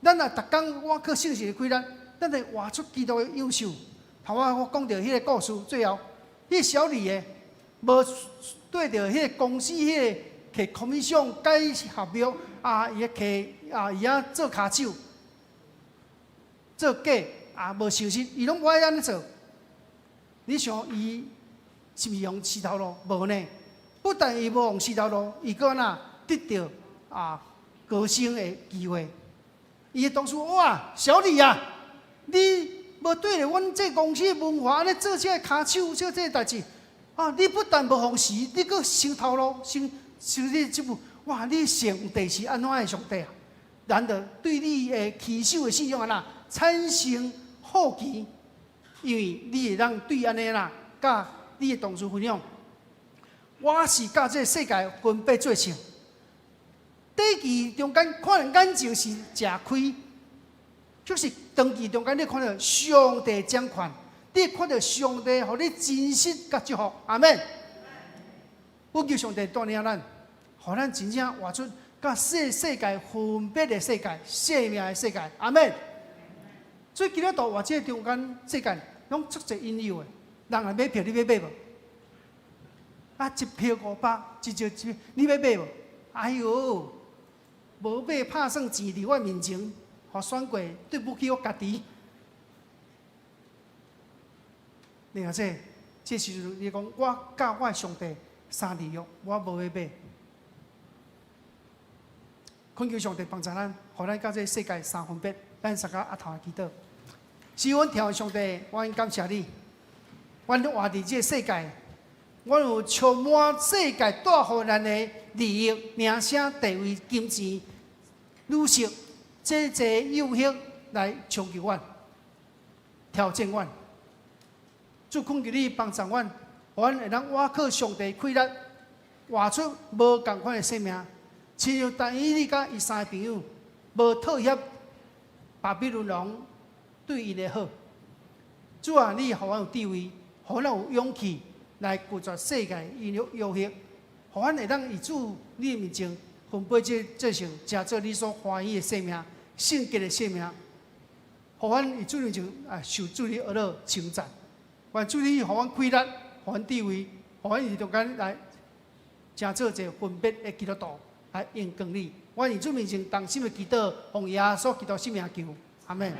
咱若逐工我靠圣神的开咱，咱会活出基督的优秀。头我讲到迄个故事，最后，迄个小李的无对着迄个公司迄个摕空米箱改合约伊摕伊做骹手，做假无收拾，伊拢无爱安尼做。你想伊是毋是用死头路？无呢。不但伊无用死头路，伊搁哪得到高升的机会？伊的同事哇，小李你无对着阮这公司的文化咧做这骹手做这代志你不但无奉事，你搁收头路，收你这步，哇！你上帝是安怎的上帝啊？然而对你的起手的信仰产生好奇，因为你会当对安尼甲你的同事分享，我是甲这世界分别做成。短期中间可能眼睛是食开。就是长期中间，你看到上帝掌权，你看到上帝予你真实甲祝福，阿门。不求上帝带领咱，予咱真正活出甲世界分别的世界、生命的世界，阿门。所以基督徒活这中间世界，拢足侪引诱的。人来买票，你要买无？一票500，一招，你要买无？哎呦，无买拍算钱伫我面前。互选过对不起我家己，你看这时阵你讲我甲我的上帝三字约，我无要买。恳求上帝帮助咱，互咱甲这世界三分别，咱三个头的祈祷。是阮听上帝，我感谢你。阮活伫这世界，阮有充满世界带互咱的利益、名声、地位、金钱、女色。这诱惑来冲击阮、挑战阮，主恳求你帮助阮，阮会当活靠上帝开力，活出无共款的生命，亲像但以理甲伊三个朋友，无妥协巴比伦王对伊的好。主啊，你互阮有智慧，互咱有勇气来拒绝世界诱惑，互阮会当以主你的面前分配这成，食做你所欢喜的生命，圣洁的生命。互阮以主面前受主你而乐称赞。愿主你互阮开力，互阮智慧，互阮伫中间来成做一个分别的基督徒来应光你。阮以主面前同心的祈祷，奉耶稣基督圣名求，阿门。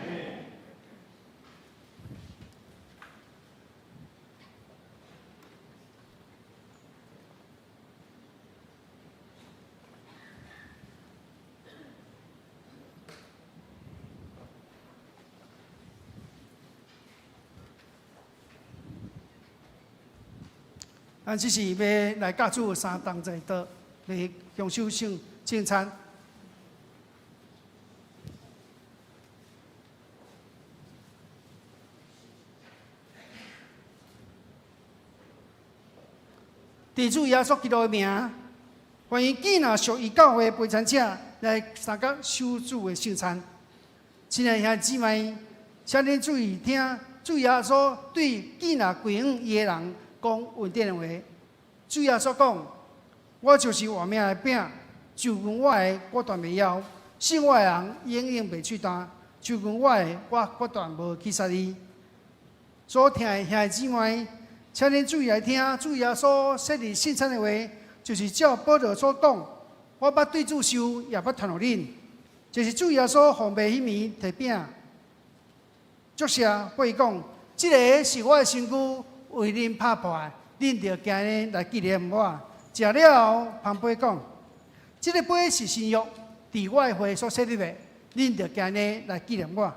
咱只是要来教主三同在道，来享受圣餐。伫主耶稣基督的名，欢迎记那属于教会的陪餐者来参加守主的圣餐。亲爱兄姊妹，请恁注意听主耶稣对记那归向伊的人讲恩典的话。主耶稣讲：“我就是活命的饼，就阮我的，我断袂枵；信我的人，永远袂取单。就阮我的，我断无去杀你。”所听的兄姊妹，请恁注意来听，主耶稣设立圣餐的话，就是照保罗所讲：“我捌对主受，也捌传互恁。”就是主耶稣奉白迄暝摕饼，作谢，话伊讲：“这个是我的身躯，为恁拍破的。恁着今日来纪念我。”食了后，旁边讲：“这个杯是新约，伫我的会所设立的，恁着今日来纪念我。”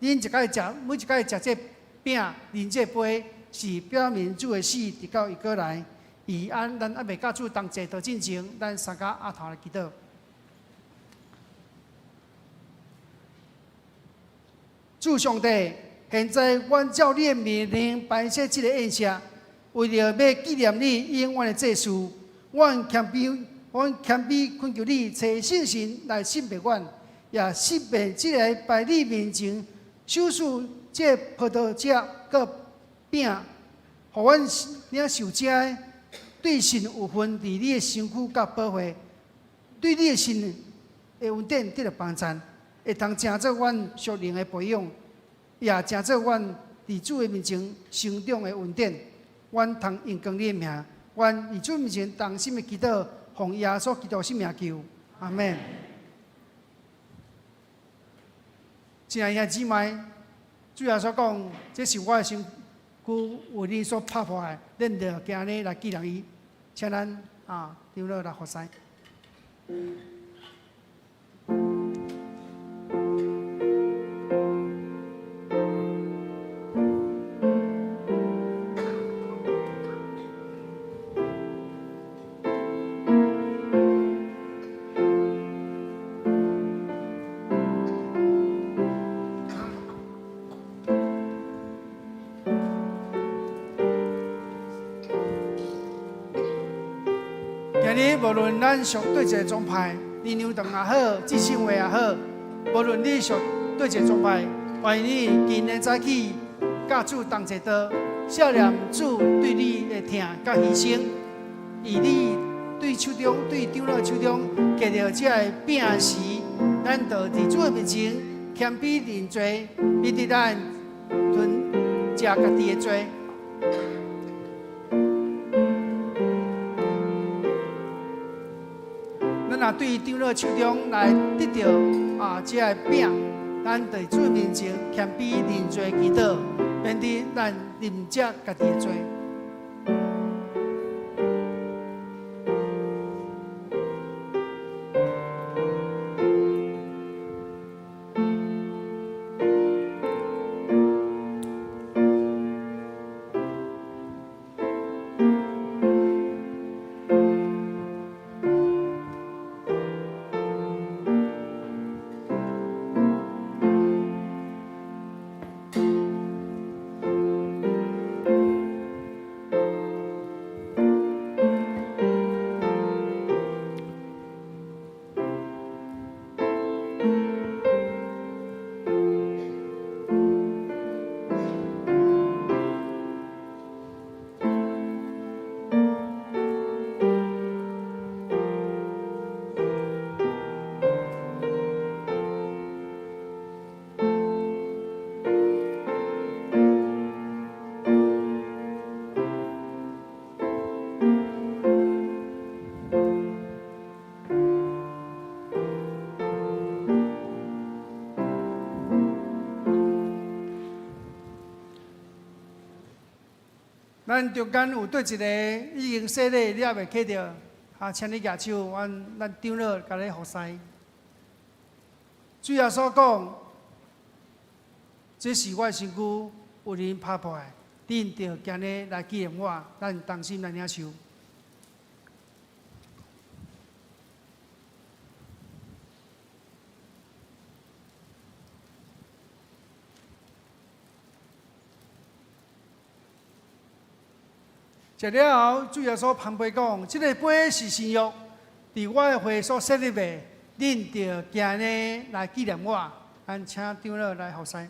恁一摆食，每一摆食这饼，啉这杯，是表明主的死直到伊过来。以安，咱还未甲主同齐道进前，咱三甲阿头来祈祷。主上帝，现在阮照你的命令摆设这个宴席，为了要纪念你永远的祭事，阮谦卑恳求你，找圣神来审判阮，也审判这个摆你面前手术这葡萄汁佮饼，互阮领受者对神有份伫你的身躯甲保护，对你的神的恩典得到帮助，会通成做阮属灵的培养，也成做阮伫主的面前成长的恩典。阮通用光你的名，阮伫主面前同心的祈祷，奉耶稣基督圣名求，阿门。亲爱的姊妹，主耶稣讲，这是我的身躯为你所拍破的，恁着今日来纪念伊。请咱长老来服侍。今日无论咱属对一个宗派，灵粮堂也好，志信会也好，无论你属对一个宗派，欢迎你今日早起甲主同齐道，少念主对你的疼甲牺牲，以你对手中对长老手中摕到这个饼时，咱就伫主的面前谦卑认罪，以致咱吞食家己的罪。咱对长老手中来得到这个饼，咱在主面前谦卑认罪祈祷，免得咱认食家己的罪。咱中间有对一个已经洗礼了未起着，请你举手，咱长老甲你服侍。主耶稣讲，这是我的身躯，有人拍破的，恁着今日来纪念我，咱同心来领受。食了后，主耶稣旁边讲：，这个杯是新约，伫我的会所设立的，恁着今日来纪念我。咱请长老来服侍。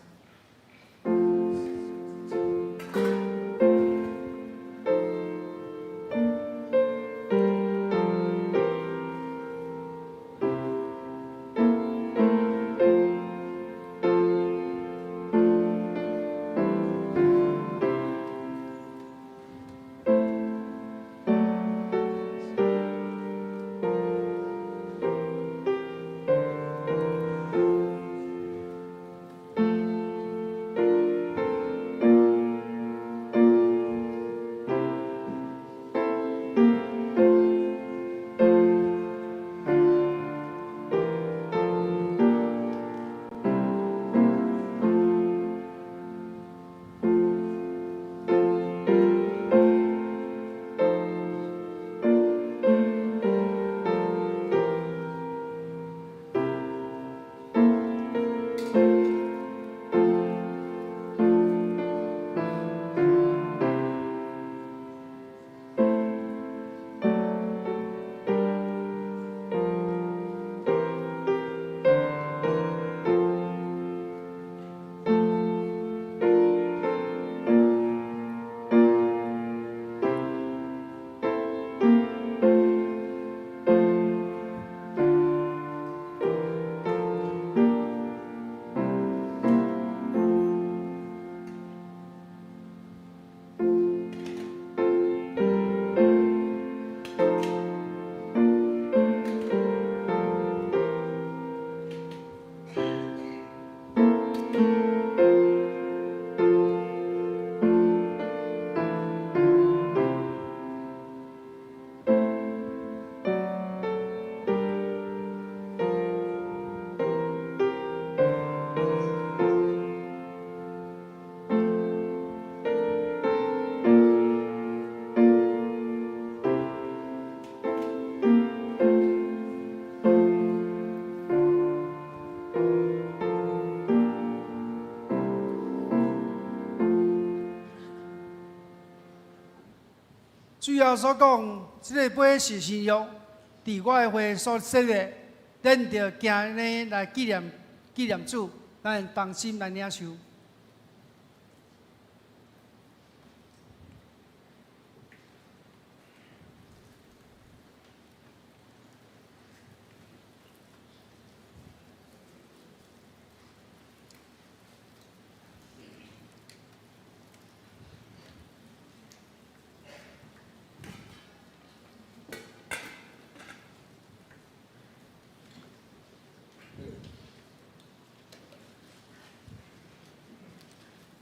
主要所讲，这个杯是新约，伫我的会所设立，咱着今日来纪念主，咱同心来领受。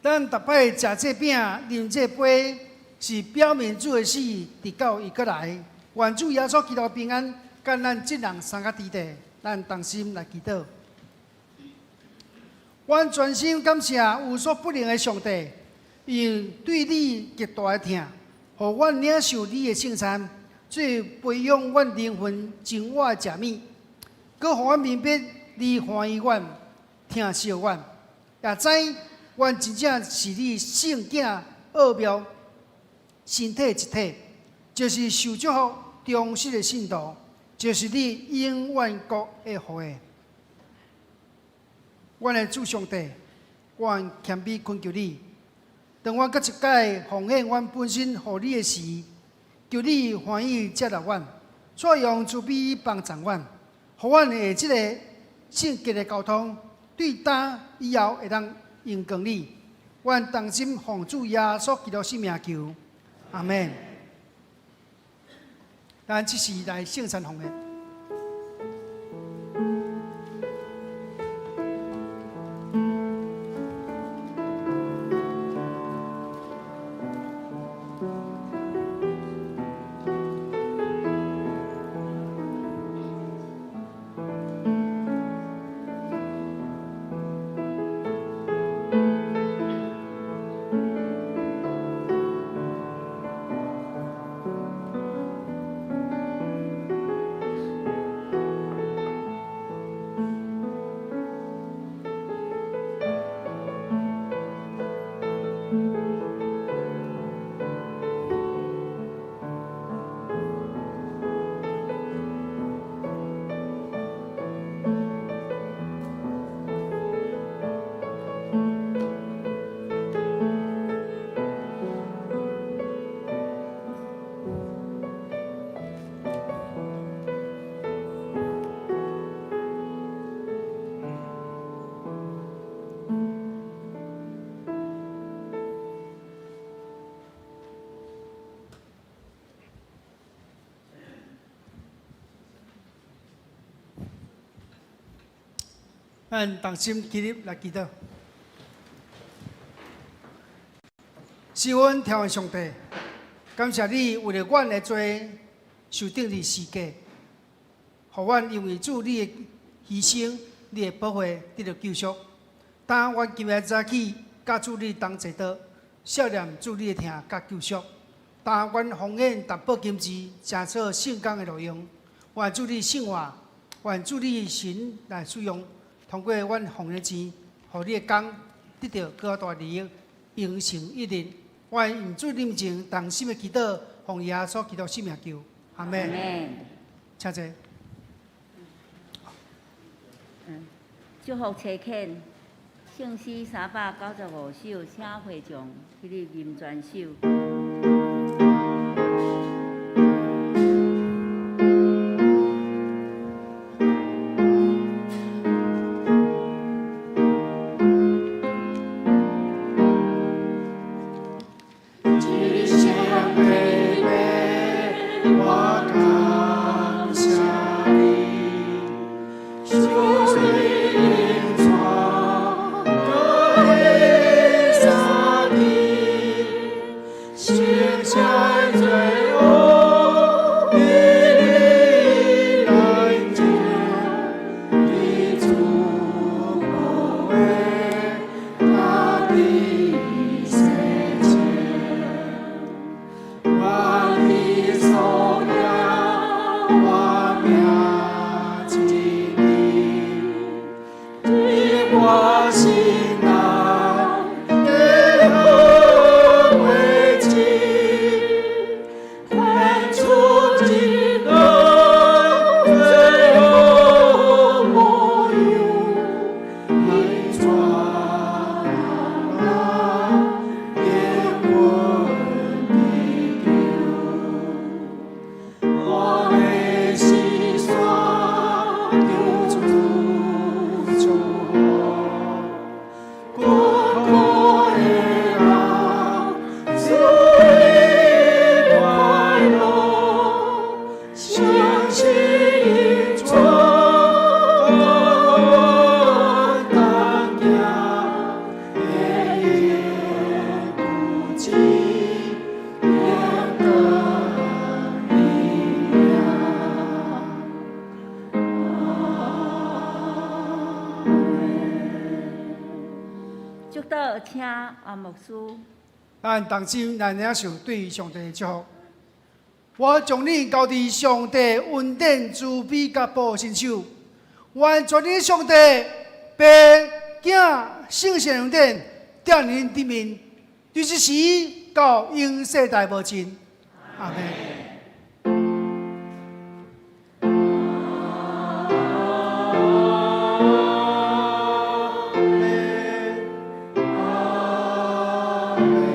咱逐摆食这饼、啉这杯，是表明主的死，直到伊过来。愿主耶稣基督平安，甲咱这人三个伫地，咱同心来祈祷。阮全心感谢有所不能的上帝，因对你极大的疼，互阮领受你的圣餐，最培养阮灵魂真我的食物，搁互阮明白你欢喜阮、疼惜阮，也知。阮真正是你圣囝奥妙身体一体，就是受祝福忠实的信徒，就是你永远国的福的。阮的主上帝，阮谦卑恳求你，当阮搁一届奉献阮本身互你的时，求你欢喜接纳阮，再用慈悲帮助阮，互阮的这个圣洁的交通，对打以后会当用光你。愿同心奉主耶稣基督圣名求，阿门。咱这是来圣餐奉献。咱同心起立来祈祷。是阮天父上帝，感谢你为了阮的罪受定你死价，互阮因为主你的牺牲、你的保护得到救赎。当阮今日早起，甲主你同坐倒，少念主你的疼甲救赎。当阮奉献达宝金子，正做圣工的内容，愿主你圣话，愿主你神来使用，通过阮奉献钱，互你的工得到更大利益，永成一人。愿用主你面前同心的祈祷，奉耶稣基督圣名求，阿门。阿门。请坐。祝福车恳，圣诗395首，请会众起立吟全首。祝祷，请安牧师。咱同心来领受对上帝的祝福。我将你交伫上帝恩典、慈悲甲保护身手。愿全能上帝、爸、囝、圣神恩典带领地面，从这时到永世代无尽。阿门。Amen.